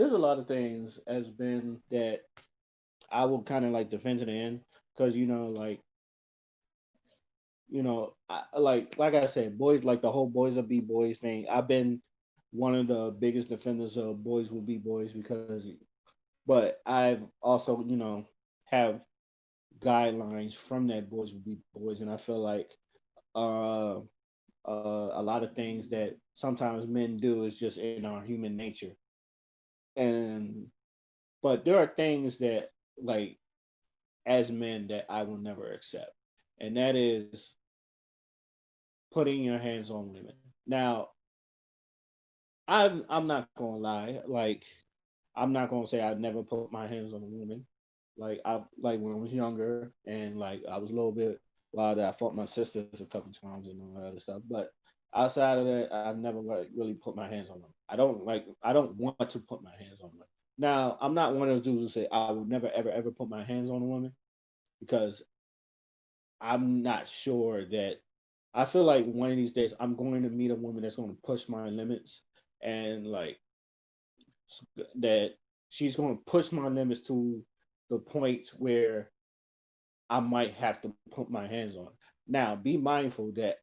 there's a lot of things has been that I will kind of like defend to the end because like I said, boys like the whole boys will be boys thing. I've been one of the biggest defenders of boys will be boys because, but I've also have guidelines from that boys will be boys, and I feel like uh, a lot of things that sometimes men do is just in our human nature, and but there are things that like as men that I will never accept, and that is putting your hands on women. Now, I'm not gonna lie, like I'm not gonna say I never put my hands on a woman. Like when I was younger and like I was a little bit wild. I fought my sisters a couple times and all that other stuff. But outside of that, I've never like really put my hands on them. I don't want to put my hands on them. Now I'm not one of those dudes who say I would never ever put my hands on a woman because I'm not sure that I feel like one of these days I'm going to meet a woman that's going to push my limits and like that she's going to push my limits to the point where I might have to put my hands on. Now, be mindful that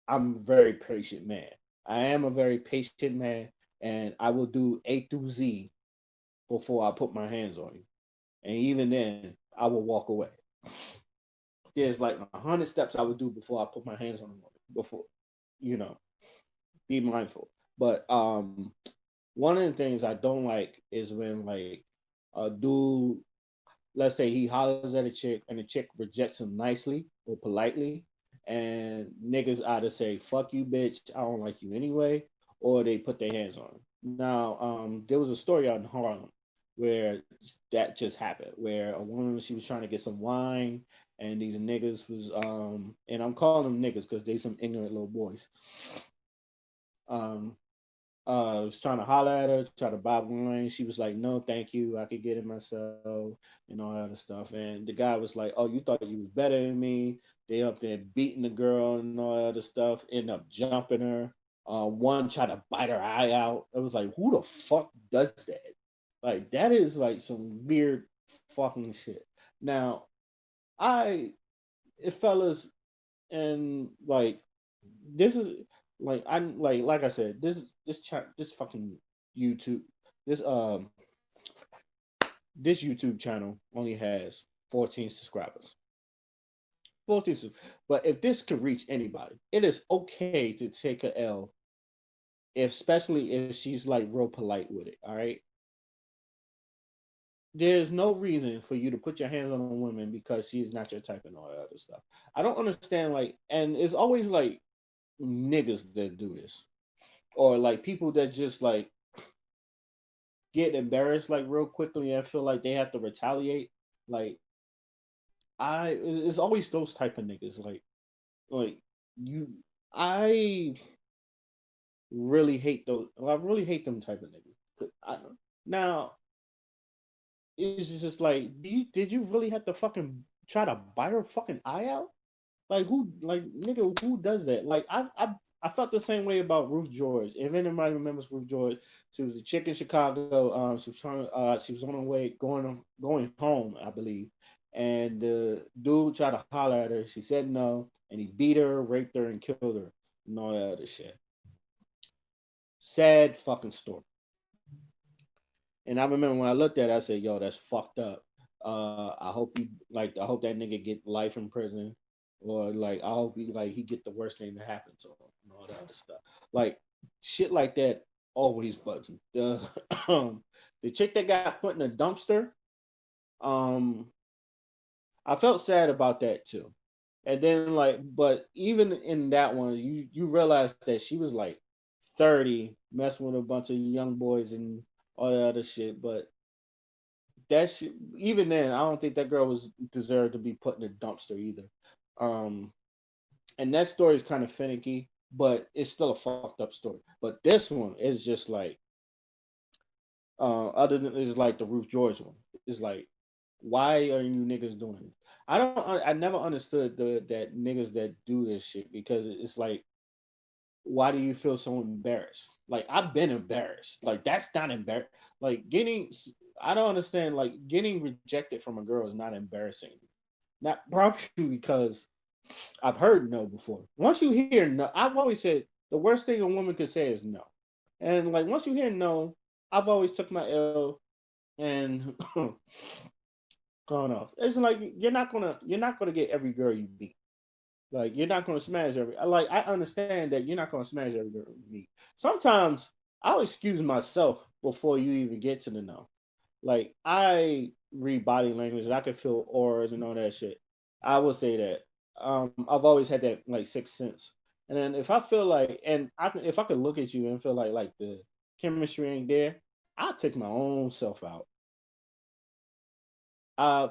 I'm a very patient man. I am a very patient man, and I will do A through Z before I put my hands on you. And even then, I will walk away. There's like 100 steps I would do before I put my hands on a woman. Before, you know, be mindful. But one of the things I don't like is when like a dude, let's say he hollers at a chick and the chick rejects him nicely or politely, and niggas either say "fuck you, bitch," I don't like you anyway, or they put their hands on him. Now, there was a story out in Harlem where that just happened, where a woman she was trying to get some wine, and these niggas was and I'm calling them niggas because they some ignorant little boys. Um, was trying to holler at her, try to buy wine. She was like, "No, thank you. I could get it myself," and all that other stuff. And the guy was like, "Oh, you thought you was better than me?" They up there beating the girl and all that other stuff. End up jumping her. One tried to bite her eye out. It was like, who the fuck does that? Like that is like some weird fucking shit. Now, I, fellas, and like this is like I'm like I said, this fucking YouTube this this YouTube channel only has 14 subscribers. 14 but if this could reach anybody, it is okay to take a L if especially if she's like real polite with it, all right? There's no reason for you to put your hands on a woman because she's not your type and all that other stuff. I don't understand like and it's always like niggas that do this or like people that just like get embarrassed like real quickly and feel like they have to retaliate. Like it's always those type of niggas. Like you, I really hate those. I really hate them type of niggas. Now it's just like, did you really have to fucking try to bite her fucking eye out? Like who, like nigga, who does that? Like I felt the same way about Ruth George. If anybody remembers Ruth George, she was a chick in Chicago. She was trying. She was on her way going home, I believe. And the dude tried to holler at her. She said no, and he beat her, raped her, and killed her, and all that other shit. Sad fucking story. And I remember when I looked at it, I said, "Yo, that's fucked up." I hope that nigga get life in prison, or like I hope he get the worst thing that happened to him and all that other stuff. Like shit like that always bugs me. The the chick that got put in a dumpster, um, I felt sad about that too. And then but even in that one, you realize that she was like 30, messing with a bunch of young boys and all that other shit. But even then, I don't think that girl was deserved to be put in a dumpster either. Um, and that story is kind of finicky, but it's still a fucked up story. But this one is just like, other than it's like the Ruth George one. It's like, why are you niggas doing this? I never understood that niggas that do this shit because it's like why do you feel so embarrassed? Like I've been embarrassed. Like that's not embarrassed. Like I don't understand. Like getting rejected from a girl is not embarrassing. Not probably because I've heard no before. Once you hear no, I've always said the worst thing a woman could say is no. And like once you hear no, I've always took my L and gone off. It's like you're not gonna get every girl you meet. Like you're not gonna smash every. Like I understand that you're not gonna smash every girl you meet. Sometimes I'll excuse myself before you even get to the no. Like I read body language, I can feel auras and all that shit. I would say that. I've always had that like sixth sense. And then if I feel like, and if I could look at you and feel like the chemistry ain't there, I'll take my own self out.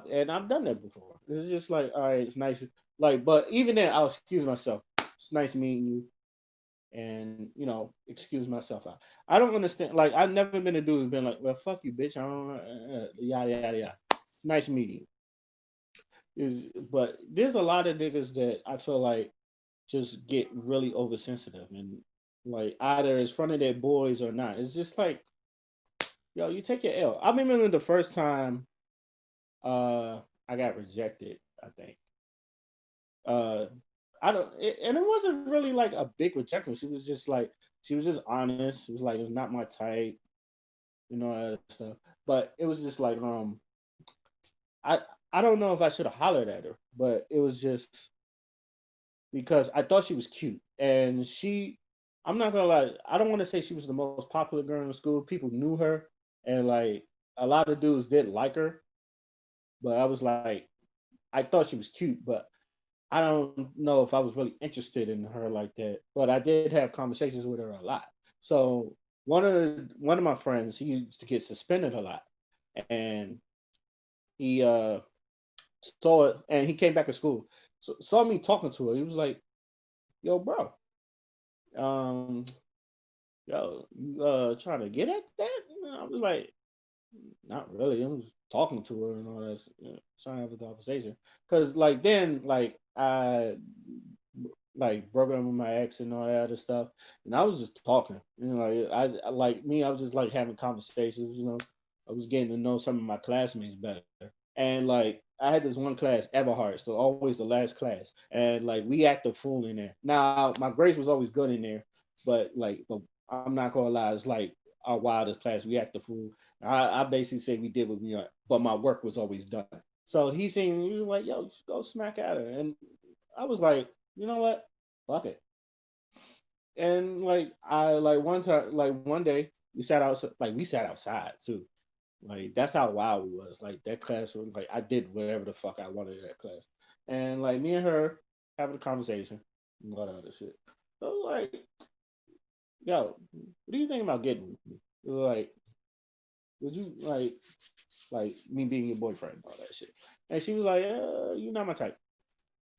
And I've done that before. It's just like, all right, it's nice. Like, but even then, I'll excuse myself. It's nice meeting you, and excuse myself out. I don't understand. Like, I've never been a dude who's been like, well, fuck you, bitch. I don't, yada yada yada. Nice meeting you. But there's a lot of niggas that I feel like just get really oversensitive and like either it's front of their boys or not. It's just like, yo, you take your L. I remember the first time I got rejected, I think. Uh and it wasn't really like a big rejection. She was just honest. She was like, it's not my type, all that stuff. But it was just like I I don't know if I should have hollered at her, but it was just because I thought she was cute. And I'm not gonna lie, I don't want to say she was the most popular girl in the school. People knew her and like a lot of dudes did like her, but I was like, I thought she was cute, but I don't know if I was really interested in her like that, but I did have conversations with her a lot. So one of my friends, he used to get suspended a lot, and he saw it, and he came back to school, saw me talking to her. He was like, "Yo, bro, um, yo, you trying to get at that?" And I was like, "Not really. I'm just talking to her and all that, trying to have a conversation." Because like then, like I like broke up with my ex and all that other stuff, and I was just talking. Like me, I was just like having conversations. I was getting to know some of my classmates better, and like I had this one class, Everhart, so always the last class, and like we act a fool in there. Now my grades was always good in there, but I'm not gonna lie, it's like our wildest class. We act a fool. I basically say we did what we are, but my work was always done. So he was like, "Yo, just go smack at her," and I was like, "You know what? Fuck it." And like I like one time, like one day we sat outside too. Like that's how wild we was. Like that class was like I did whatever the fuck I wanted in that class. And like me and her having a conversation and all that other shit. So like, yo, what do you think about getting with me? Like, would you like me being your boyfriend and all that shit? And she was like, you're not my type.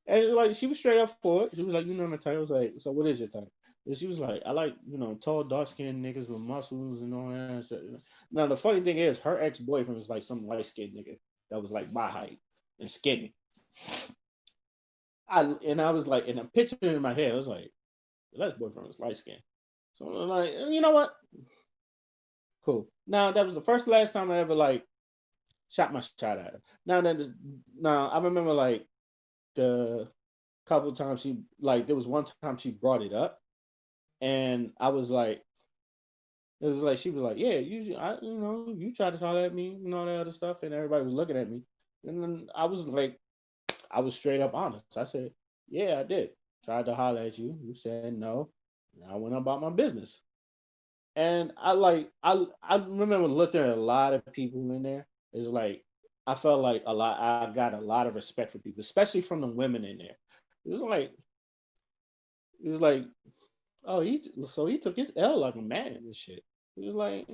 And like she was straight up for it. She was like, "You know my type." I was like, "So what is your type?" And she was like, "I like tall, dark skinned niggas with muscles and all that." Shit. Now the funny thing is, her ex boyfriend was like some light skinned nigga that was like my height and skinny. I was like, in a picture in my head, I was like, "That boyfriend was light skinned." So I'm like, you know what? Cool. Now that was the first last time I ever like shot my shot at her. Now I remember like the couple of times there was one time she brought it up, and I was like, it was like she was like, yeah, you tried to holler at me and all that other stuff, and everybody was looking at me, and then I was like, I was straight up honest. I said, yeah, I did. Tried to holler at you. You said no. And I went about my business, and I remember looking at a lot of people in there. It's like I felt like I got a lot of respect for people, especially from the women in there. It was like it was like Oh, he took his L like a man and shit. He was like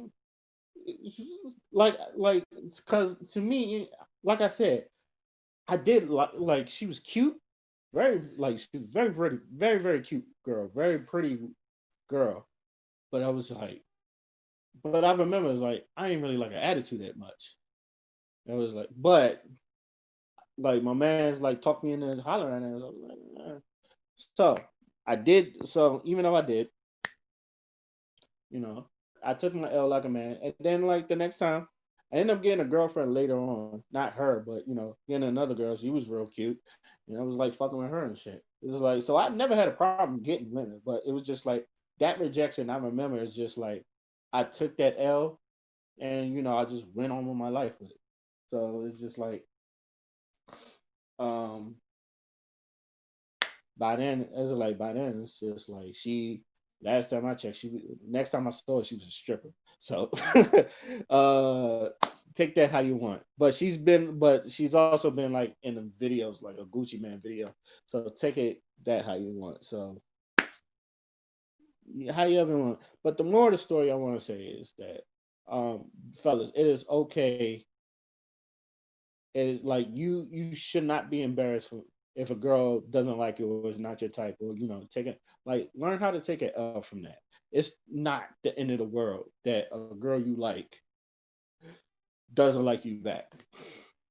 because to me, like I said, I did like she was cute, very like she was very pretty, very cute girl, very pretty girl. But I was like, but I remember it was like I ain't really like an attitude that much. I was like, but like my man's like talked me into hollering at her. I was like, eh. So I did. So even though I did, you know, I took my L like a man. And then like the next time, I ended up getting a girlfriend later on. Not her, but getting another girl. She was real cute. I was like fucking with her and shit. It was like so I never had a problem getting women, but it was just like that rejection. I remember is just like I took that L, and I just went on with my life with it. So it's just like um by then it's just like she. Last time I checked, next time I saw her, she was a stripper. So, uh, take that how you want. But she's also been like in the videos, like a Gucci Man video. So take it that how you want. So how you ever want. But the more of the story I want to say is that, fellas, it is okay. It is like you should not be embarrassed if a girl doesn't like you or is not your type, or take it, like, learn how to take it L from that. It's not the end of the world that a girl you like doesn't like you back.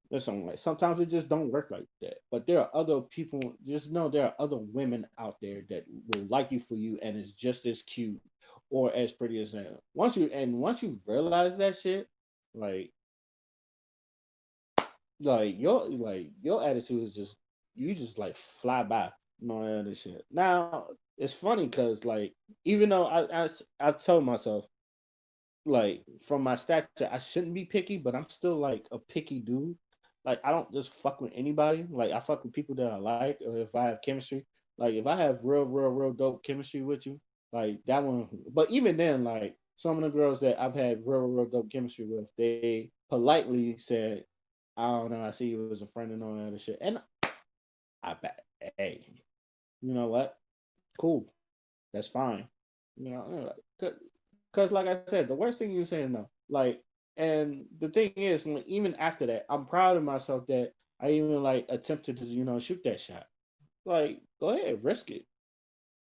Listen, like sometimes it just don't work like that. But there are other people. Just know there are other women out there that will like you for you and is just as cute or as pretty as them. Once you realize that shit, like your attitude is just, you just like fly by, all this shit. Now it's funny because like, even though I told myself, like, from my stature I shouldn't be picky, but I'm still like a picky dude. Like, I don't just fuck with anybody. Like, I fuck with people that I like, or if I have chemistry. Like, if I have real dope chemistry with you, like that one. But even then, like, some of the girls that I've had real dope chemistry with, they politely said, I don't know, I see you as a friend and all that other shit. And I bet, hey, you know what? Cool. That's fine. Because like I said, the worst thing you're saying no. Like, and the thing is, like, even after that, I'm proud of myself that I even like attempted to, shoot that shot. Like, go ahead, risk it.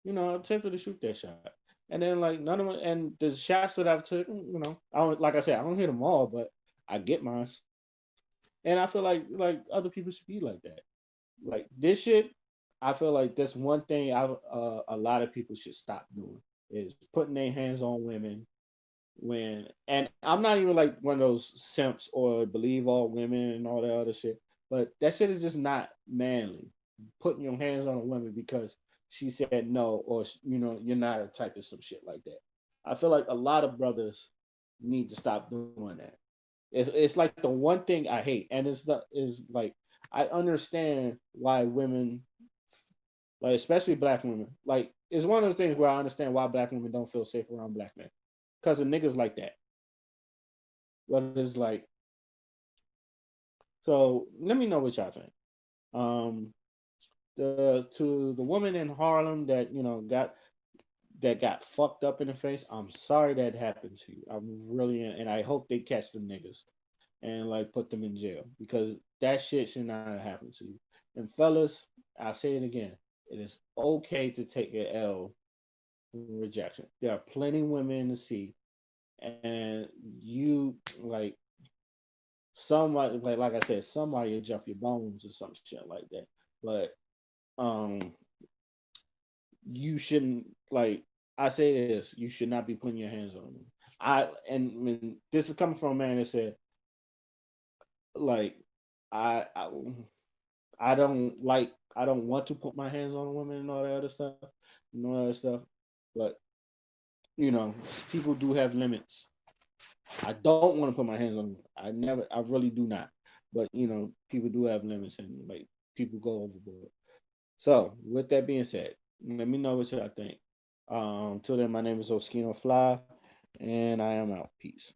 Attempted to shoot that shot. And then like none of them, and the shots that I've taken, I don't, like I said, I don't hit them all, but I get mine. And I feel like other people should be like that. Like this shit, I feel like that's one thing a lot of people should stop doing, is putting their hands on women. And I'm not even like one of those simps or believe all women and all that other shit, but that shit is just not manly. Putting your hands on a woman because she said no, or you're not her type, of some shit like that. I feel like a lot of brothers need to stop doing that. It's like the one thing I hate, and is like, I understand why women, like especially black women, like, it's one of those things where I understand why black women don't feel safe around black men, because of niggas like that. But it's like, so let me know what y'all think. Um, the woman in Harlem that got fucked up in the face. I'm sorry that happened to you. I'm really, and I hope they catch the niggas and like put them in jail, because that shit should not have happened to you. And fellas, I'll say it again. It is okay to take an L from rejection. There are plenty of women in the sea, and you like somebody, like I said, somebody will jump your bones or some shit like that. But um, you shouldn't, like, I say this, you should not be putting your hands on them. And this is coming from a man that said, like, I, I I don't want to put my hands on a woman and all that other stuff, and all that other stuff. But you know, people do have limits. I don't want to put my hands on them. I really do not. But people do have limits, and like, people go overboard. So with that being said, let me know what y'all think. Till then, my name is Oskino Fly, and I am out. Peace.